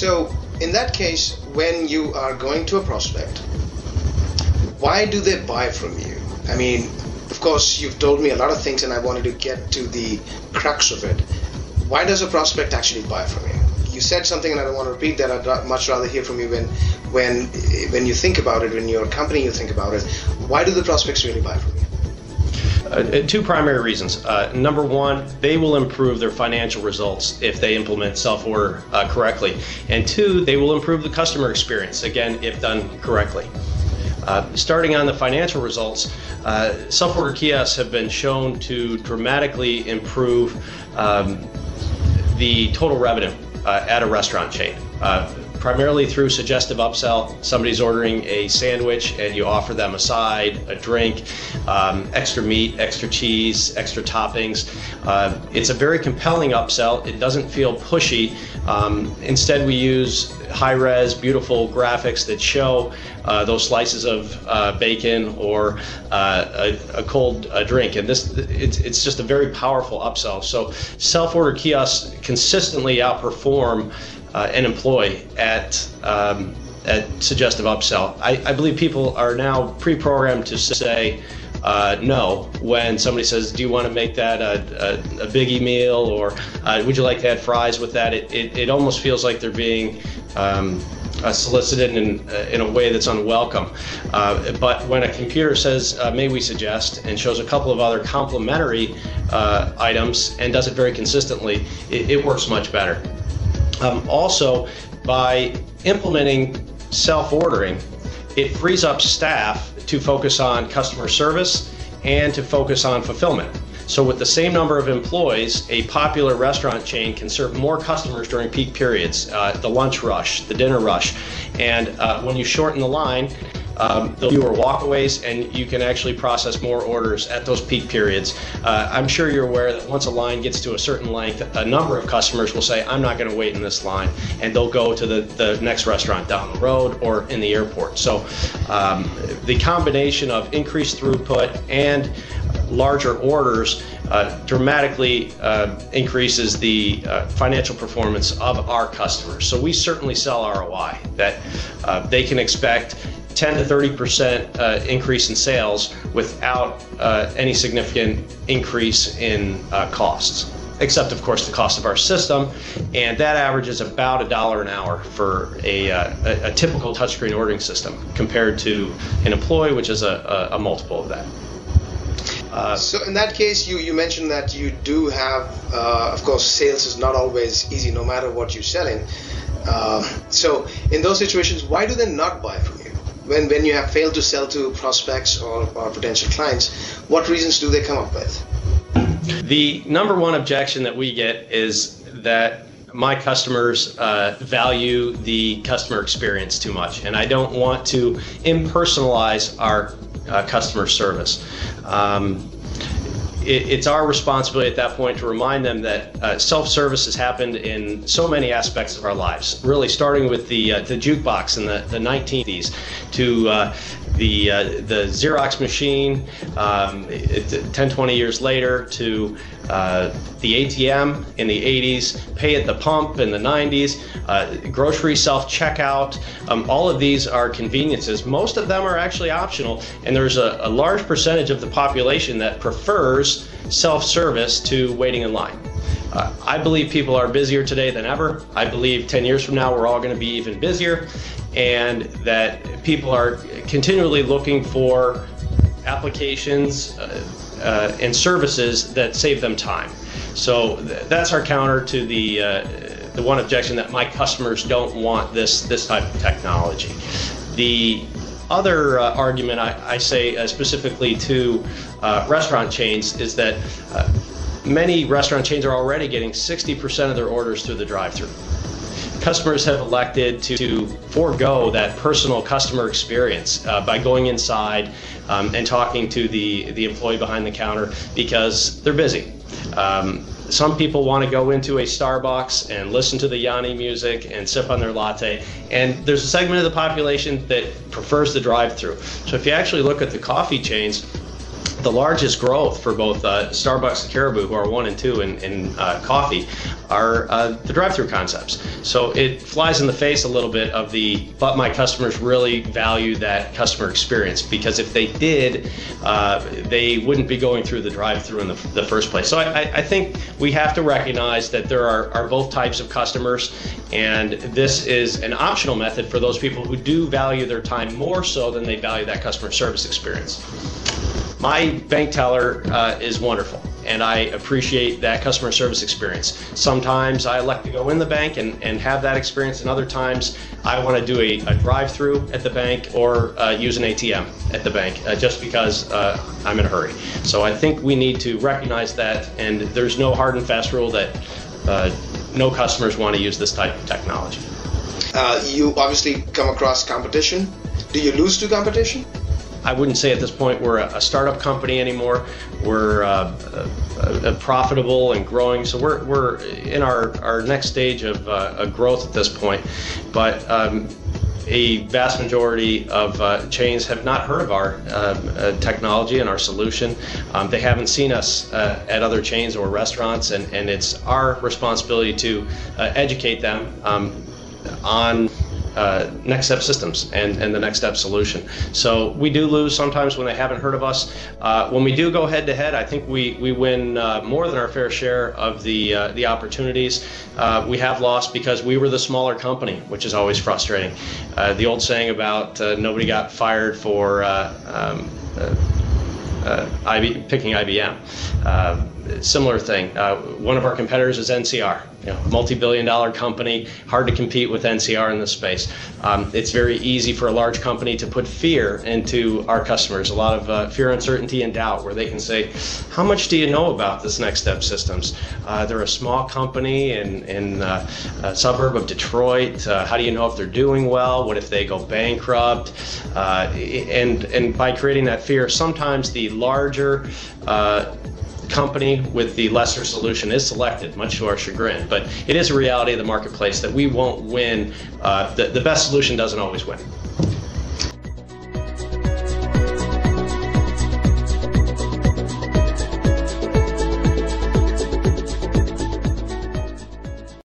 So in that case, when you are going to a prospect, why do they buy from you? I mean, of course, you've told me a lot of things and I wanted to get to the crux of it. Why does a prospect actually buy from you? You said something and I don't want to repeat that. I'd much rather hear from you when you think about it, when your company you think about it. Why do the prospects really buy from you? Two primary reasons. Number one, they will improve their financial results if they implement self-order correctly. And two, they will improve the customer experience, again, if done correctly. Starting on the financial results, self-order kiosks have been shown to dramatically improve the total revenue at a restaurant chain. Primarily through suggestive upsell. Somebody's ordering a sandwich and you offer them a side, a drink, extra meat, extra cheese, extra toppings. It's a very compelling upsell. It doesn't feel pushy. Instead, we use high-res, beautiful graphics that show those slices of bacon or a cold drink, and it's just a very powerful upsell. So self-order kiosks consistently outperform an employee at suggestive upsell. I believe people are now pre-programmed to say no when somebody says, do you want to make that a biggie meal, or would you like to add fries with that? It almost feels like they're being solicited in a way that's unwelcome. But when a computer says, may we suggest, and shows a couple of other complementary items and does it very consistently, it works much better. Also, by implementing self-ordering, it frees up staff to focus on customer service and to focus on fulfillment. So with the same number of employees, a popular restaurant chain can serve more customers during peak periods, the lunch rush, the dinner rush. And when you shorten the line, there'll be fewer walkaways and you can actually process more orders at those peak periods. I'm sure you're aware that once a line gets to a certain length, a number of customers will say, I'm not going to wait in this line, and they'll go to the next restaurant down the road or in the airport. So the combination of increased throughput and larger orders dramatically increases the financial performance of our customers. So we certainly sell ROI, that they can expect 10 to 30% increase in sales without any significant increase in costs, except of course the cost of our system, and that averages about $1 an hour for a typical touchscreen ordering system compared to an employee, which is a multiple of that. So in that case, you mentioned that you do have, of course, sales is not always easy no matter what you're selling. So in those situations, why do they not buy from you? When you have failed to sell to prospects or potential clients, what reasons do they come up with? The number one objection that we get is that my customers value the customer experience too much, and I don't want to impersonalize our customer service. It's our responsibility at that point to remind them that self-service has happened in so many aspects of our lives, really starting with the jukebox in the 1980s to the Xerox machine 10, 20 years later, to the ATM in the 80s, pay at the pump in the 90s, grocery self-checkout. All of these are conveniences. Most of them are actually optional, and there's a large percentage of the population that prefers self-service to waiting in line. I believe people are busier today than ever. I believe 10 years from now we're all going to be even busier, and that people are continually looking for applications and services that save them time. So that's our counter to the one objection, that my customers don't want this type of technology. The other argument I say specifically to restaurant chains is that many restaurant chains are already getting 60% of their orders through the drive-thru. Customers have elected to forego that personal customer experience by going inside and talking to the employee behind the counter because they're busy. Some people want to go into a Starbucks and listen to the Yanni music and sip on their latte, and there's a segment of the population that prefers the drive-thru. So if you actually look at the coffee chains, the largest growth for both Starbucks and Caribou, who are 1 and 2 in coffee, are the drive-through concepts. So it flies in the face a little bit of but my customers really value that customer experience, because if they did, they wouldn't be going through the drive-through in the first place. So I think we have to recognize that there are both types of customers, and this is an optional method for those people who do value their time more so than they value that customer service experience. My bank teller is wonderful, and I appreciate that customer service experience. Sometimes I elect to go in the bank and have that experience, and other times I want to do a drive-through at the bank or use an ATM at the bank just because I'm in a hurry. So I think we need to recognize that, and there's no hard and fast rule that no customers want to use this type of technology. You obviously come across competition. Do you lose to competition? I wouldn't say at this point we're a startup company anymore. We're profitable and growing, so we're in our next stage of growth at this point. But a vast majority of chains have not heard of our technology and our solution. They haven't seen us at other chains or restaurants, and it's our responsibility to educate them on next step systems and the next step solution. So we do lose sometimes when they haven't heard of us. When we do go head to head, I think we win more than our fair share of the opportunities. We have lost because we were the smaller company, which is always frustrating. The old saying about nobody got fired for picking IBM. Similar thing. One of our competitors is NCR, multi-billion-dollar company, hard to compete with NCR in this space. It's very easy for a large company to put fear into our customers, a lot of fear, uncertainty, and doubt, where they can say, how much do you know about this Next Step Systems? They're a small company in a suburb of Detroit. How do you know if they're doing well? What if they go bankrupt? And by creating that fear, sometimes the larger company with the lesser solution is selected, much to our chagrin. But it is a reality of the marketplace that we won't win. The best solution doesn't always win.